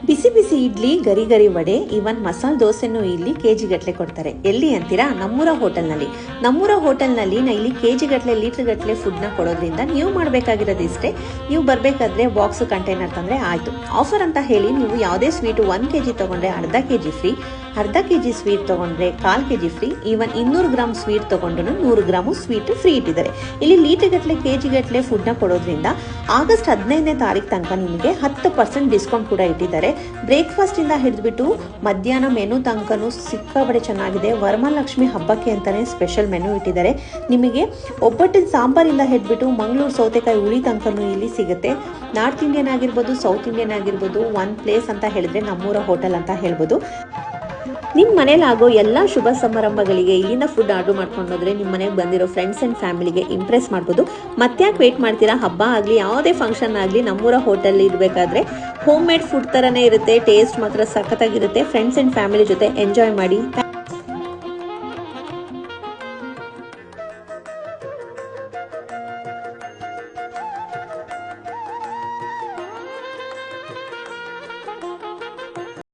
ಬಿಸಿ ಬಿಸಿ ಇಡ್ಲಿ, ಗರಿ ಗರಿ ವಡೆ, ಈವನ್ ಮಸಾಲೆ ದೋಸೆನೂ ಇಲ್ಲಿ ಕೆಜಿ ಗಟ್ಟಲೆ ಕೊಡ್ತಾರೆ. ಎಲ್ಲಿ ಅಂತೀರಾ? ನಮ್ಮೂರ ಹೋಟೆಲ್ನಲ್ಲಿ. ನಮ್ಮೂರ ಹೋಟೆಲ್ನಲ್ಲಿ ಇಲ್ಲಿ ಕೆಜಿ ಗಟ್ಟಲೆ, ಲೀಟರ್ ಗಟ್ಟಲೆ ಫುಡ್ನ ಕೊಡೋದ್ರಿಂದ ನೀವು ಮಾಡಬೇಕಾಗಿರೋದು ಇಷ್ಟೇ. ನೀವು ಬರಬೇಕಾದ್ರೆ ಬಾಕ್ಸ್ ಕಂಟೈನರ್ ತಂದರೆ ಆಯಿತು. ಆಫರ್ ಅಂತ ಹೇಳಿ ನೀವು ಯಾವುದೇ ಸ್ವೀಟು 1 kg ತೊಗೊಂಡ್ರೆ ಅರ್ಧ kg ಫ್ರೀ, ಅರ್ಧ kg ಸ್ವೀಟ್ ತೊಗೊಂಡ್ರೆ 1/4 kg free, even 200 gram sweet ತೊಗೊಂಡ್ರು 100 ಗ್ರಾಮು ಸ್ವೀಟ್ ಫ್ರೀ ಇಟ್ಟಿದ್ದಾರೆ. ಇಲ್ಲಿ ಲೀಟರ್ ಗಟ್ಟಲೆ, ಕೆಜಿ ಗಟ್ಟಲೆ ಫುಡ್ನ ಕೊಡೋದ್ರಿಂದ ಆಗಸ್ಟ್ 15ನೇ ತಾರೀಕು ತನಕ ನಿಮಗೆ 10% ಡಿಸ್ಕೌಂಟ್ ಕೂಡ ಇಟ್ಟಿದ್ದಾರೆ. ಬ್ರೇಕ್ಫಾಸ್ಟ್ ಇಂದ ಹಿಡಿದ್ಬಿಟ್ಟು ಮಧ್ಯಾಹ್ನ ಮೆನು ತನಕನೂ ಸಿಕ್ಕಾಬಡೆ ಚೆನ್ನಾಗಿದೆ. ವರಮಹಾಲಕ್ಷ್ಮಿ ಹಬ್ಬಕ್ಕೆ ಅಂತಾನೆ ಸ್ಪೆಷಲ್ ಮೆನು ಇಟ್ಟಿದ್ದಾರೆ. ನಿಮಗೆ ಒಬ್ಬಟ್ಟಿನ ಸಾಂಬಾರಿಂದ ಹಿಡಿದ್ಬಿಟ್ಟು ಮಂಗಳೂರು ಸೌತೆಕಾಯಿ ಹುಳಿ ತನಕನೂ ಇಲ್ಲಿ ಸಿಗುತ್ತೆ. ನಾರ್ತ್ ಇಂಡಿಯನ್ ಆಗಿರ್ಬೋದು, ಸೌತ್ ಇಂಡಿಯನ್ ಆಗಿರ್ಬೋದು, ಒನ್ ಪ್ಲೇಸ್ ಅಂತ ಹೇಳಿದ್ರೆ ನಮ್ಮೂರ ಹೋಟೆಲ್ ಅಂತ ಹೇಳ್ಬೋದು. ನಿಮ್ಮ ಮನೇಲಾಗೋ ಎಲ್ಲ ಶುಭ ಸಮಾರಂಭಗಳಿಗೆ ಇಲ್ಲಿಂದ ಫುಡ್ ಆರ್ಡರ್ ಮಾಡ್ಕೊಂಡು ಹೋದ್ರೆ ನಿಮ್ಮ ಮನೆಗೆ ಬಂದಿರೋ ಫ್ರೆಂಡ್ಸ್ ಆ್ಯಂಡ್ ಫ್ಯಾಮಿಲಿಗೆ ಇಂಪ್ರೆಸ್ ಮಾಡ್ಬೋದು. ಮತ್ತ್ಯಾಕೆ ವೇಟ್ ಮಾಡ್ತೀರಾ? ಹಬ್ಬ ಆಗಲಿ ಯಾವುದೇ ಫಂಕ್ಷನ್ ಆಗಲಿ ನಮ್ಮೂರ ಹೋಟೆಲ್ ಇರಬೇಕಾದ್ರೆ ಹೋಮ್ ಮೇಡ್ ಫುಡ್ ಥರನೇ ಇರುತ್ತೆ. ಟೇಸ್ಟ್ ಮಾತ್ರ ಸಖತ್ತಾಗಿರುತ್ತೆ. ಫ್ರೆಂಡ್ಸ್ ಆ್ಯಂಡ್ ಫ್ಯಾಮಿಲಿ ಜೊತೆ ಎಂಜಾಯ್ ಮಾಡಿ.